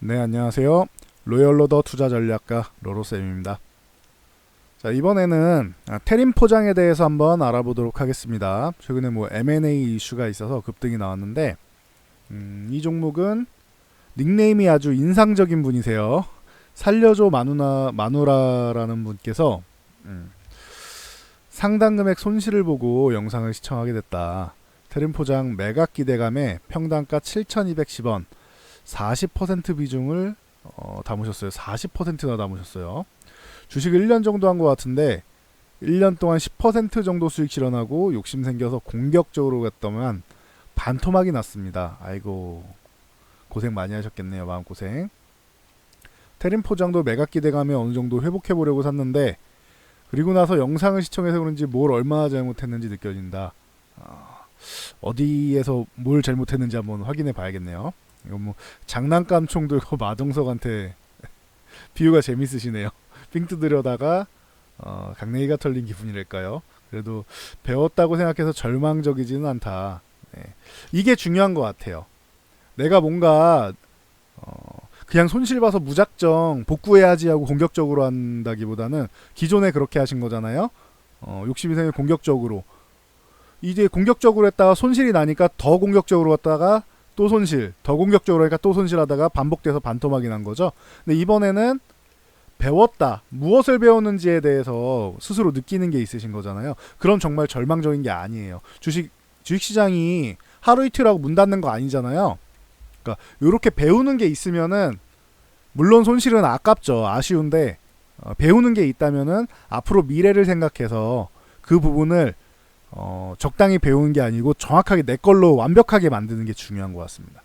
네, 안녕하세요. 로열로더 투자전략가 로로쌤입니다. 자, 이번에는 테림 포장에 대해서 한번 알아보도록 하겠습니다. 최근에 M&A 이슈가 있어서 급등이 나왔는데 이 종목은 닉네임이 아주 인상적인 분이세요. 살려줘 마누라라는 분께서 상당 금액 손실을 보고 영상을 시청하게 됐다. 테림 포장 매각 기대감에 평단가 7,210원 40% 비중을 담으셨어요. 40%나 담으셨어요. 주식을 1년 정도 한 것 같은데 1년 동안 10% 정도 수익 실현하고 욕심 생겨서 공격적으로 갔더만 반토막이 났습니다. 아이고, 고생 많이 하셨겠네요. 마음고생. 테림 포장도 매각 기대감에 어느 정도 회복해 보려고 샀는데 그리고 나서 영상을 시청해서 그런지 뭘 얼마나 잘못했는지 느껴진다. 어디에서 뭘 잘못했는지 한번 확인해 봐야겠네요. 이거 장난감 총 들고 마동석한테 비유가 재밌으시네요. 삥 뜯으려다가 강냉이가 털린 기분이랄까요. 그래도 배웠다고 생각해서 절망적이지는 않다. 네. 이게 중요한 것 같아요. 내가 뭔가 그냥 손실 봐서 무작정 복구해야지 하고 공격적으로 한다기보다는 기존에 그렇게 하신 거잖아요. 욕심이 생겨 공격적으로 이제 공격적으로 했다가 손실이 나니까 더 공격적으로 갔다가 또 손실, 더 공격적으로 하니까 또 손실하다가 반복돼서 반토막이 난 거죠. 근데 이번에는 배웠다. 무엇을 배웠는지에 대해서 스스로 느끼는 게 있으신 거잖아요. 그럼 정말 절망적인 게 아니에요. 주식시장이 하루 이틀하고 문 닫는 거 아니잖아요. 그러니까 이렇게 배우는 게 있으면은 물론 손실은 아깝죠. 아쉬운데 배우는 게 있다면은 앞으로 미래를 생각해서 그 부분을 적당히 배우는 게 아니고 정확하게 내 걸로 완벽하게 만드는 게 중요한 것 같습니다.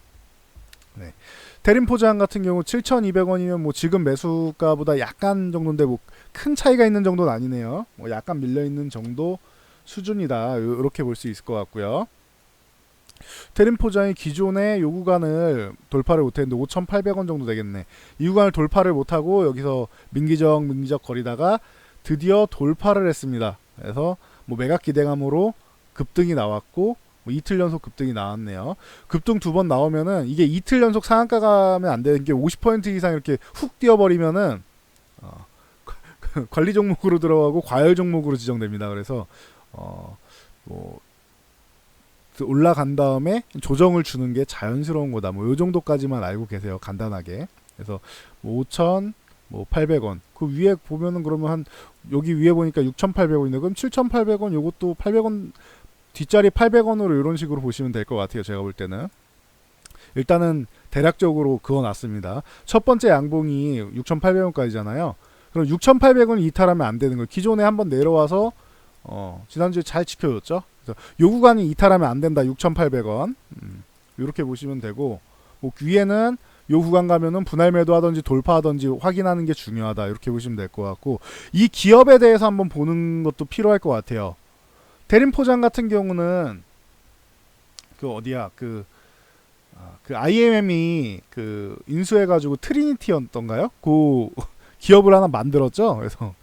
네. 테림 포장 같은 경우 7,200원이면 지금 매수가보다 약간 정도인데 큰 차이가 있는 정도는 아니네요. 약간 밀려 있는 정도 수준이다. 이렇게 볼 수 있을 것 같고요. 테림 포장이 기존의 요 구간을 돌파를 못했는데 5,800원 정도 되겠네. 이 구간을 돌파를 못하고 여기서 민기적 거리다가 드디어 돌파를 했습니다. 그래서 매각 기대감으로 급등이 나왔고 이틀 연속 급등이 나왔네요. 급등 두 번 나오면은 이게 이틀 연속 상한가 가면 안 되는 게 50% 이상 이렇게 훅 뛰어버리면은 관리 종목으로 들어가고 과열 종목으로 지정됩니다. 그래서 올라간 다음에 조정을 주는 게 자연스러운 거다. 요 정도까지만 알고 계세요. 간단하게. 그래서 5,000 800원. 그 위에 보면은 그러면 한 여기 위에 보니까 6,800원인데 그럼 7,800원 요것도 800원 뒷자리 800원으로 이런 식으로 보시면 될 것 같아요. 제가 볼 때는. 일단은 대략적으로 그어놨습니다. 첫 번째 양봉이 6,800원까지잖아요. 그럼 6,800원 이탈하면 안 되는 거예요. 기존에 한번 내려와서 지난주에 잘 지켜줬죠. 그래서 요 구간이 이탈하면 안 된다. 6,800원. 이렇게 보시면 되고 위에는 요 구간 가면은 분할 매도하든지 돌파하든지 확인하는 게 중요하다. 이렇게 보시면 될 것 같고 이 기업에 대해서 한번 보는 것도 필요할 것 같아요. 테림 포장 같은 경우는 그 IMM이 인수해가지고 트리니티였던가요? 그 기업을 하나 만들었죠. 그래서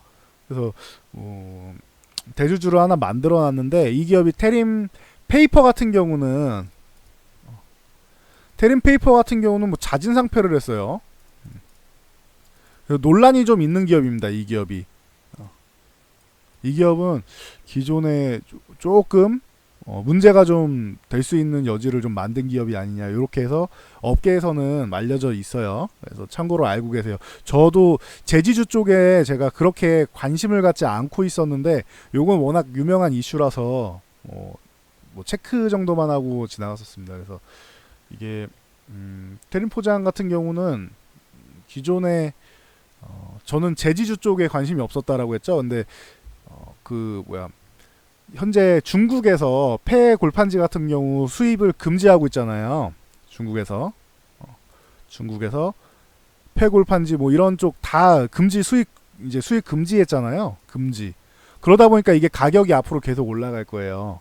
대주주를 하나 만들어놨는데 이 기업이 테림 페이퍼 같은 경우는 자진 상폐를 했어요. 논란이 좀 있는 기업입니다. 이 기업이. 이 기업은 기존에 조금 문제가 좀 될 수 있는 여지를 좀 만든 기업이 아니냐 이렇게 해서 업계에서는 알려져 있어요. 그래서 참고로 알고 계세요. 저도 제지주 쪽에 제가 그렇게 관심을 갖지 않고 있었는데 요건 워낙 유명한 이슈라서 체크 정도만 하고 지나갔었습니다. 그래서 이게 테림 포장 같은 경우는 기존에 저는 제지주 쪽에 관심이 없었다라고 했죠. 근데 현재 중국에서 폐 골판지 같은 경우 수입을 금지하고 있잖아요. 중국에서 폐 골판지 이런 쪽 다 금지 수입 금지했잖아요. 금지. 그러다 보니까 이게 가격이 앞으로 계속 올라갈 거예요.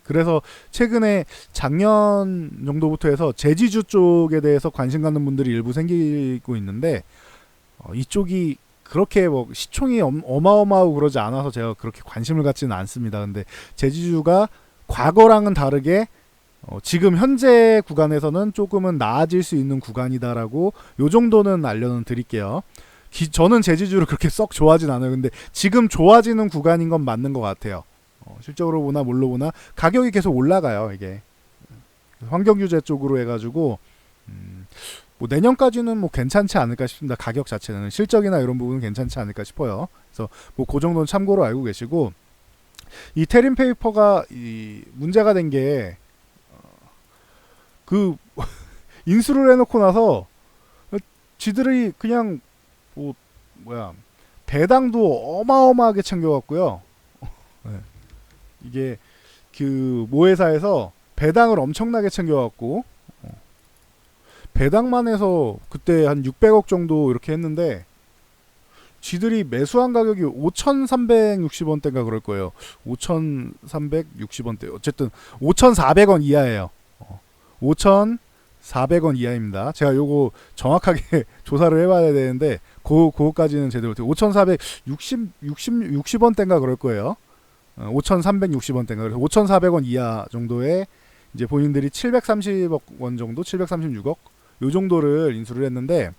그래서 최근에 작년 정도부터 해서 제지주 쪽에 대해서 관심 갖는 분들이 일부 생기고 있는데 이쪽이 그렇게 시총이 어마어마하고 그러지 않아서 제가 그렇게 관심을 갖지는 않습니다. 근데 제지주가 과거랑은 다르게 지금 현재 구간에서는 조금은 나아질 수 있는 구간이다라고 요 정도는 알려는 드릴게요. 저는 제지주를 그렇게 썩 좋아하진 않아요. 근데 지금 좋아지는 구간인 건 맞는 것 같아요. 실적으로 보나 뭘로 보나 가격이 계속 올라가요. 이게 환경규제 쪽으로 해가지고 뭐 내년까지는 뭐 괜찮지 않을까 싶습니다. 가격 자체는 실적이나 이런 부분은 괜찮지 않을까 싶어요. 그래서 뭐 그 정도는 참고로 알고 계시고, 이 테린 페이퍼가 이 문제가 된 게 그 인수를 해놓고 나서 지들이 그냥 뭐 뭐야 배당도 어마어마하게 챙겨갔고요. 네. 이게 그 모회사에서 배당을 엄청나게 챙겨갔고, 배당만 해서 그때 한 600억 정도 이렇게 했는데 지들이 매수한 가격이 5,360원대인가 그럴 거예요. 5,360원대. 어쨌든 5,400원 이하예요. 5,400원 이하입니다. 제가 요거 정확하게 조사를 해봐야 되는데 그거까지는 제대로 5,460원대인가 그럴 거예요. 5,360원대인가. 그래서 5,400원 이하 정도에 이제 본인들이 730억 원 정도, 736억 요 정도를 인수를 했는데,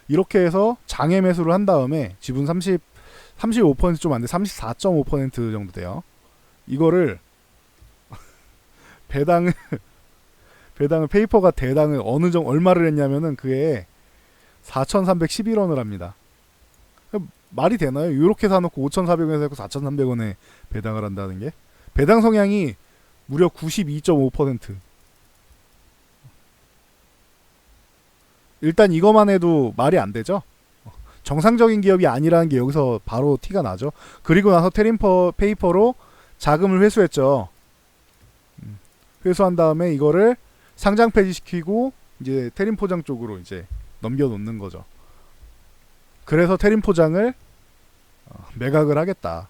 이렇게 해서 장외 매수를 한 다음에 지분 35% 좀 안 돼, 34.5% 정도 돼요. 이거를 배당을 페이퍼가 대당을 얼마를 했냐면은 그게 4,311원을 합니다. 말이 되나요? 이렇게 사놓고 5,400원에서 했고 4,300원에 배당을 한다는 게, 배당 성향이 무려 92.5%. 일단 이거만 해도 말이 안 되죠. 정상적인 기업이 아니라는 게 여기서 바로 티가 나죠. 그리고 나서 테린 페이퍼로 자금을 회수했죠. 회수한 다음에 이거를 상장 폐지시키고 이제 테린 포장 쪽으로 이제 넘겨놓는 거죠. 그래서 테린 포장을 매각을 하겠다.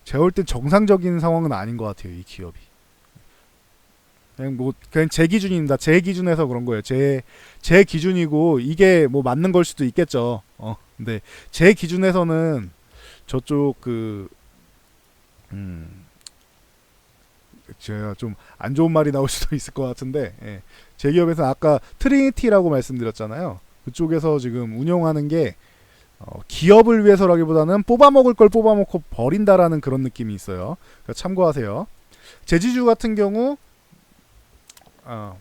제가 볼 땐 정상적인 상황은 아닌 것 같아요, 이 기업이. 그냥 제 기준입니다. 제 기준에서 그런 거예요. 제 기준이고 이게 뭐 맞는 걸 수도 있겠죠. 근데 제 기준에서는 저쪽 제가 좀 안 좋은 말이 나올 수도 있을 것 같은데, 예. 제 기업에서 아까 트리니티라고 말씀드렸잖아요. 그쪽에서 지금 운영하는 게 기업을 위해서라기보다는 뽑아먹을 걸 뽑아먹고 버린다라는 그런 느낌이 있어요. 그러니까 참고하세요. 제지주 같은 경우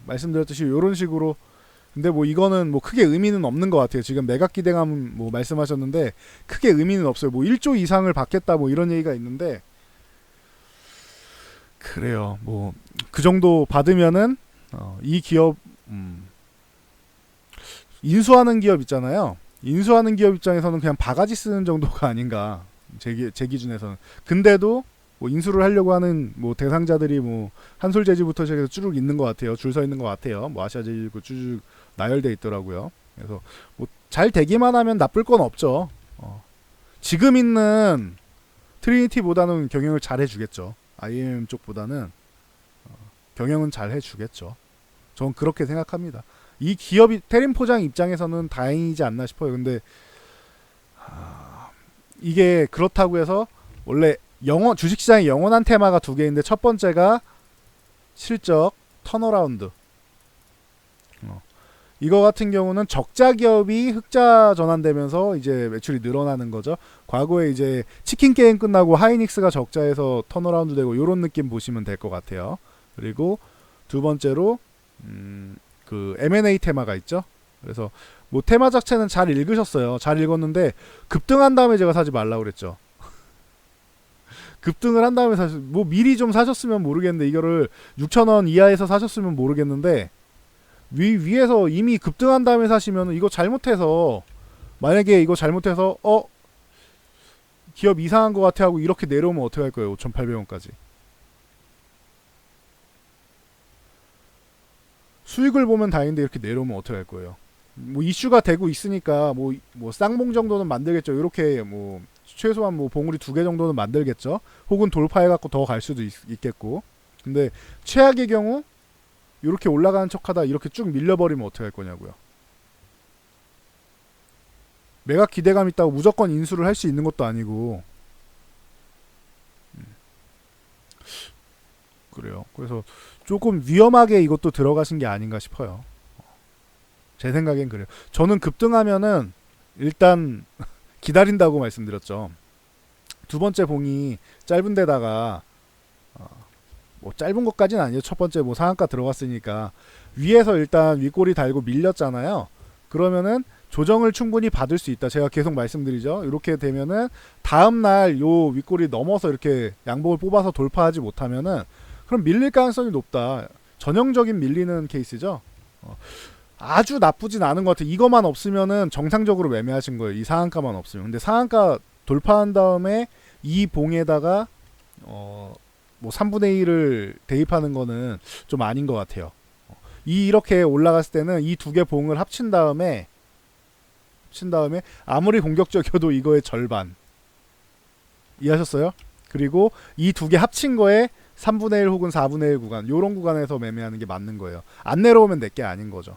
말씀드렸듯이 이런 식으로, 근데 뭐 이거는 뭐 크게 의미는 없는 것 같아요. 지금 매각 기대감 뭐 말씀하셨는데 크게 의미는 없어요. 뭐 1조 이상을 받겠다 뭐 이런 얘기가 있는데, 그래요. 뭐 그 정도 받으면은 이 기업 인수하는 기업 있잖아요. 인수하는 기업 입장에서는 그냥 바가지 쓰는 정도가 아닌가, 제 기준에서는. 근데도 뭐 인수를 하려고 하는 뭐 대상자들이 뭐 한솔제지부터 시작해서 쭉 있는 것 같아요. 줄 서 있는 것 같아요. 뭐 아시아제지도 쭉 나열돼 있더라고요. 그래서 뭐 잘 되기만 하면 나쁠 건 없죠. 지금 있는 트리니티보다는 경영을 잘 해주겠죠. IM 쪽보다는 경영은 잘 해주겠죠. 전 그렇게 생각합니다. 이 기업이 테린 포장 입장에서는 다행이지 않나 싶어요. 근데 이게 그렇다고 해서 원래 주식시장에 영원한 테마가 두 개인데, 첫 번째가 실적 턴어라운드. 이거 같은 경우는 적자 기업이 흑자 전환되면서 이제 매출이 늘어나는 거죠. 과거에 이제 치킨 게임 끝나고 하이닉스가 적자에서 턴어라운드 되고 이런 느낌 보시면 될 것 같아요. 그리고 두 번째로 그 M&A 테마가 있죠. 그래서 뭐 테마 자체는 잘 읽으셨어요. 잘 읽었는데 급등한 다음에 제가 사지 말라고 그랬죠. 급등을 한 다음에 뭐 미리 좀 사셨으면 모르겠는데, 이거를 6,000원 이하에서 사셨으면 모르겠는데, 위에서 이미 급등한 다음에 사시면 이거 잘못해서, 만약에 이거 잘못해서 기업 이상한 것 같아 하고 이렇게 내려오면 어떻게 할 거예요? 5,800원까지. 수익을 보면 다행인데 이렇게 내려오면 어떻게 할 거예요? 뭐 이슈가 되고 있으니까 뭐 쌍봉 정도는 만들겠죠. 이렇게 뭐 최소한 뭐 봉우리 2개 정도는 만들겠죠. 혹은 돌파해갖고 더 갈 수도 있겠고. 근데 최악의 경우 이렇게 올라가는 척하다 이렇게 쭉 밀려버리면 어떻게 할 거냐고요. 매각 기대감 있다고 무조건 인수를 할 수 있는 것도 아니고. 그래요. 그래서 조금 위험하게 이것도 들어가신 게 아닌가 싶어요. 제 생각엔 그래요. 저는 급등하면은 일단 기다린다고 말씀드렸죠. 두 번째 봉이 짧은 데다가 뭐 짧은 것까지는 아니에요. 첫 번째 뭐 상한가 들어갔으니까 위에서 일단 윗꼬리 달고 밀렸잖아요. 그러면은 조정을 충분히 받을 수 있다. 제가 계속 말씀드리죠. 이렇게 되면은 다음날 요 윗꼬리 넘어서 이렇게 양봉을 뽑아서 돌파하지 못하면은 그럼 밀릴 가능성이 높다. 전형적인 밀리는 케이스죠. 아주 나쁘진 않은 것 같아요. 이것만 없으면은 정상적으로 매매하신 거예요. 이 상한가만 없으면. 근데 상한가 돌파한 다음에 이 봉에다가 뭐 3분의 1을 대입하는 거는 좀 아닌 것 같아요. 이렇게 올라갔을 때는 이 두 개 봉을 합친 다음에 아무리 공격적이어도 이거의 절반 이해하셨어요? 그리고 이 두 개 합친 거에 3분의 1 혹은 4분의 1 구간 요런 구간에서 매매하는 게 맞는 거예요. 안 내려오면 내게 아닌 거죠.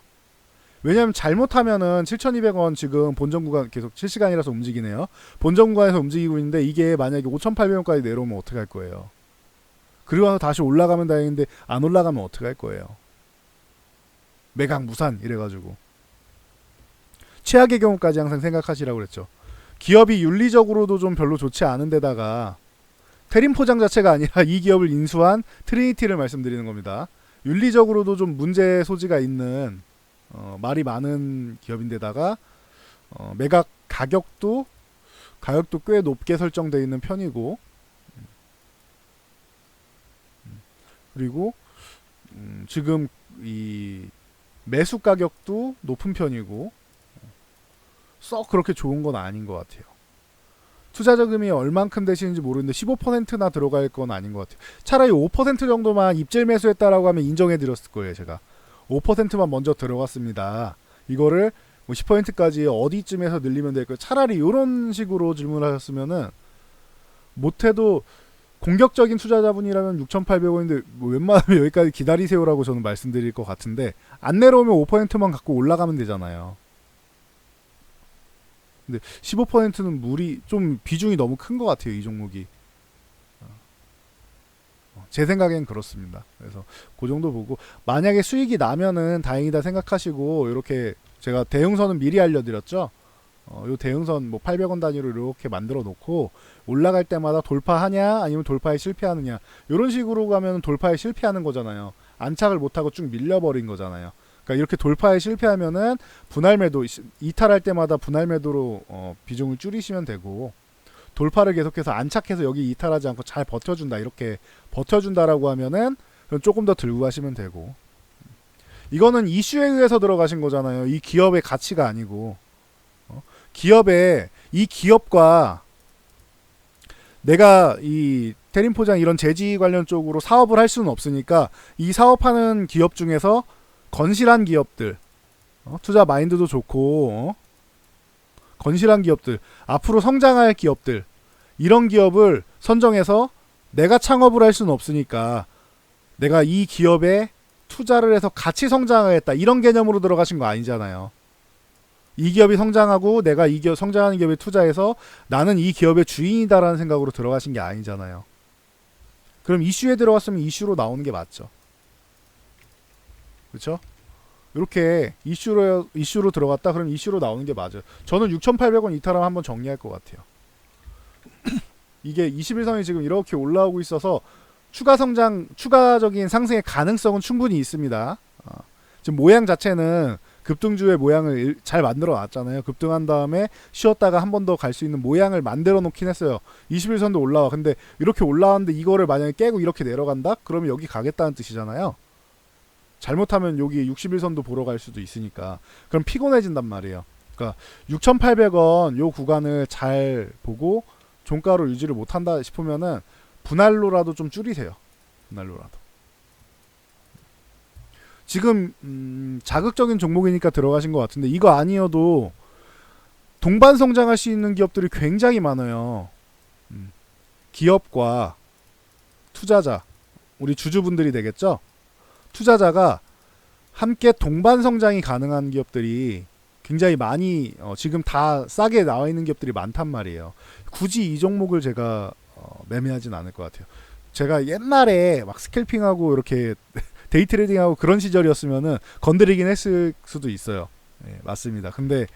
왜냐면 잘못하면은 7,200원 지금 본전 구간 계속 실시간이라서 움직이네요. 본전 구간에서 움직이고 있는데 이게 만약에 5,800원까지 내려오면 어떻게 할 거예요? 그리고 나서 다시 올라가면 다행인데 안 올라가면 어떻게 할 거예요? 매각 무산 이래가지고 최악의 경우까지 항상 생각하시라고 그랬죠. 기업이 윤리적으로도 좀 별로 좋지 않은 데다가 테림 포장 자체가 아니라 이 기업을 인수한 트리니티를 말씀드리는 겁니다. 윤리적으로도 좀 문제 소지가 있는 말이 많은 기업인데다가 매각 가격도 꽤 높게 설정되어 있는 편이고 그리고 지금 이 매수 가격도 높은 편이고 썩 그렇게 좋은 건 아닌 것 같아요. 투자 자금이 얼만큼 되시는지 모르는데 15%나 들어갈 건 아닌 것 같아요. 차라리 5% 정도만 입질 매수했다라고 하면 인정해 드렸을 거예요. 제가 5%만 먼저 들어갔습니다. 이거를 뭐 10%까지 어디쯤에서 늘리면 될까요? 차라리 이런 식으로 질문하셨으면은 못해도 공격적인 투자자분이라면 6,800원인데 뭐 웬만하면 여기까지 기다리세요라고 저는 말씀드릴 것 같은데 안 내려오면 5%만 갖고 올라가면 되잖아요. 근데 15%는 무리 좀 비중이 너무 큰 것 같아요. 이 종목이. 제 생각엔 그렇습니다. 그래서 그 정도 보고 만약에 수익이 나면은 다행이다 생각하시고 이렇게 제가 대응선은 미리 알려드렸죠. 요 대응선 뭐 800원 단위로 이렇게 만들어 놓고 올라갈 때마다 돌파하냐 아니면 돌파에 실패하느냐 이런 식으로 가면 돌파에 실패하는 거잖아요. 안착을 못하고 쭉 밀려버린 거잖아요. 그러니까 이렇게 돌파에 실패하면은 분할 매도 이탈할 때마다 분할 매도로 비중을 줄이시면 되고 돌파를 계속해서 안착해서 여기 이탈하지 않고 잘 버텨준다 이렇게 버텨준다라고 하면은 조금 더 들고 가시면 되고 이거는 이슈에 의해서 들어가신 거잖아요. 이 기업의 가치가 아니고 기업에 이 기업과 내가 이 테림 포장 이런 제지 관련 쪽으로 사업을 할 수는 없으니까 이 사업하는 기업 중에서 건실한 기업들 투자 마인드도 좋고 건실한 기업들 앞으로 성장할 기업들 이런 기업을 선정해서 내가 창업을 할 수는 없으니까 내가 이 기업에 투자를 해서 같이 성장하겠다 이런 개념으로 들어가신 거 아니잖아요. 이 기업이 성장하고 내가 이 기업 성장하는 기업에 투자해서 나는 이 기업의 주인이다라는 생각으로 들어가신 게 아니잖아요. 그럼 이슈에 들어갔으면 이슈로 나오는 게 맞죠. 그렇죠? 이렇게 이슈로 들어갔다 그럼 이슈로 나오는 게 맞아요. 저는 6,800원 이탈하면 한번 정리할 것 같아요. 이게 21선이 지금 이렇게 올라오고 있어서 추가적인 상승의 가능성은 충분히 있습니다. 지금 모양 자체는 급등주의 모양을 잘 만들어 놨잖아요. 급등한 다음에 쉬었다가 한 번 더 갈 수 있는 모양을 만들어 놓긴 했어요. 21선도 올라와. 근데 이렇게 올라왔는데 이거를 만약에 깨고 이렇게 내려간다? 그러면 여기 가겠다는 뜻이잖아요. 잘못하면 여기 61선도 보러 갈 수도 있으니까 그럼 피곤해진단 말이에요. 그러니까 6,800원 요 구간을 잘 보고 종가로 유지를 못한다 싶으면은 분할로라도 좀 줄이세요. 분할로라도. 지금 자극적인 종목이니까 들어가신 것 같은데 이거 아니어도 동반 성장할 수 있는 기업들이 굉장히 많아요. 기업과 투자자, 우리 주주분들이 되겠죠? 투자자가 함께 동반 성장이 가능한 기업들이 굉장히 많이 지금 다 싸게 나와 있는 기업들이 많단 말이에요. 굳이 이 종목을 제가 매매하진 않을 것 같아요. 제가 옛날에 막 스캘핑하고 이렇게 데이 트레이딩하고 그런 시절이었으면은 건드리긴 했을 수도 있어요. 예, 맞습니다. 근데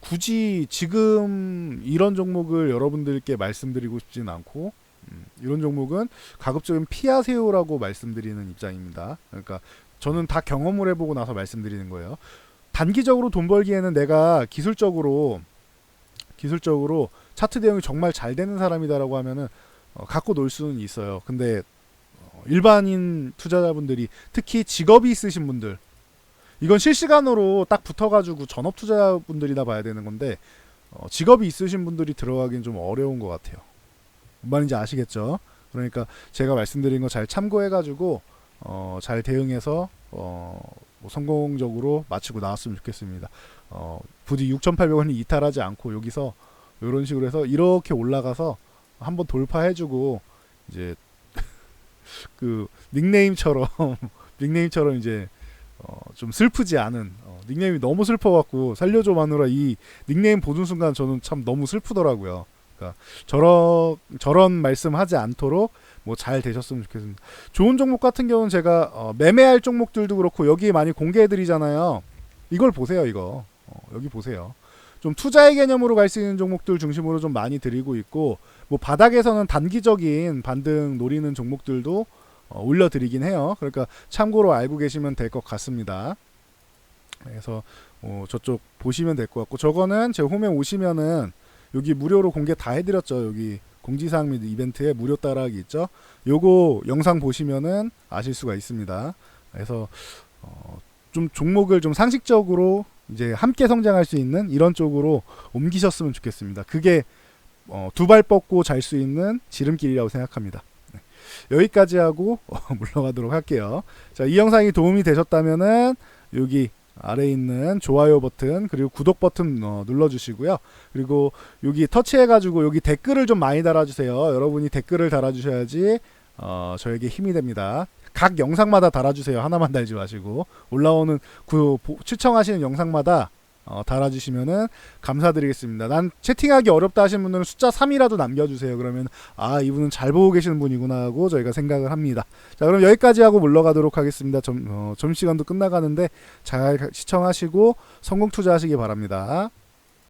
굳이 지금 이런 종목을 여러분들께 말씀드리고 싶진 않고 이런 종목은 가급적이면 피하세요라고 말씀드리는 입장입니다. 그러니까 저는 다 경험을 해보고 나서 말씀드리는 거예요. 단기적으로 돈 벌기에는 내가 기술적으로 차트 대응이 정말 잘 되는 사람이다라고 하면은 갖고 놀 수는 있어요. 근데 일반인 투자자분들이 특히 직업이 있으신 분들, 이건 실시간으로 딱 붙어가지고 전업 투자분들이나 봐야 되는 건데 직업이 있으신 분들이 들어가긴 좀 어려운 것 같아요. 뭔 말인지 아시겠죠? 그러니까 제가 말씀드린 거 잘 참고해가지고 잘 대응해서 뭐 성공적으로 마치고 나왔으면 좋겠습니다. 부디 6,800원이 이탈하지 않고 여기서 이런 식으로 해서 이렇게 올라가서 한번 돌파해주고 이제 그 닉네임처럼 이제 좀 슬프지 않은 닉네임이 너무 슬퍼갖고 살려줘 마누라 이 닉네임 보는 순간 저는 참 너무 슬프더라고요. 그러니까 저런 말씀하지 않도록 뭐 잘 되셨으면 좋겠습니다. 좋은 종목 같은 경우는 제가 매매할 종목들도 그렇고 여기에 많이 공개해드리잖아요. 이걸 보세요. 이거 여기 보세요. 좀 투자의 개념으로 갈 수 있는 종목들 중심으로 좀 많이 드리고 있고 뭐 바닥에서는 단기적인 반등 노리는 종목들도 올려드리긴 해요. 그러니까 참고로 알고 계시면 될 것 같습니다. 그래서 저쪽 보시면 될 것 같고 저거는 제 홈에 오시면은 여기 무료로 공개 다 해드렸죠. 여기 공지사항 및 이벤트에 무료 따라하기 있죠. 요거 영상 보시면은 아실 수가 있습니다. 그래서 좀 종목을 좀 상식적으로 이제 함께 성장할 수 있는 이런 쪽으로 옮기셨으면 좋겠습니다. 그게 두 발 뻗고 잘 수 있는 지름길이라고 생각합니다. 네. 여기까지 하고 물러가도록 할게요. 자, 이 영상이 도움이 되셨다면은 여기 아래에 있는 좋아요 버튼 그리고 구독 버튼 눌러주시고요. 그리고 여기 터치해가지고 여기 댓글을 좀 많이 달아주세요. 여러분이 댓글을 달아주셔야지 저에게 힘이 됩니다. 각 영상마다 달아주세요. 하나만 달지 마시고 올라오는 추천하시는 영상마다 달아주시면은 감사드리겠습니다. 난 채팅하기 어렵다 하시는 분들은 숫자 3이라도 남겨주세요. 그러면 아 이분은 잘 보고 계시는 분이구나 하고 저희가 생각을 합니다. 자 그럼 여기까지 하고 물러가도록 하겠습니다. 점심시간도 끝나가는데 잘 시청하시고 성공 투자하시기 바랍니다.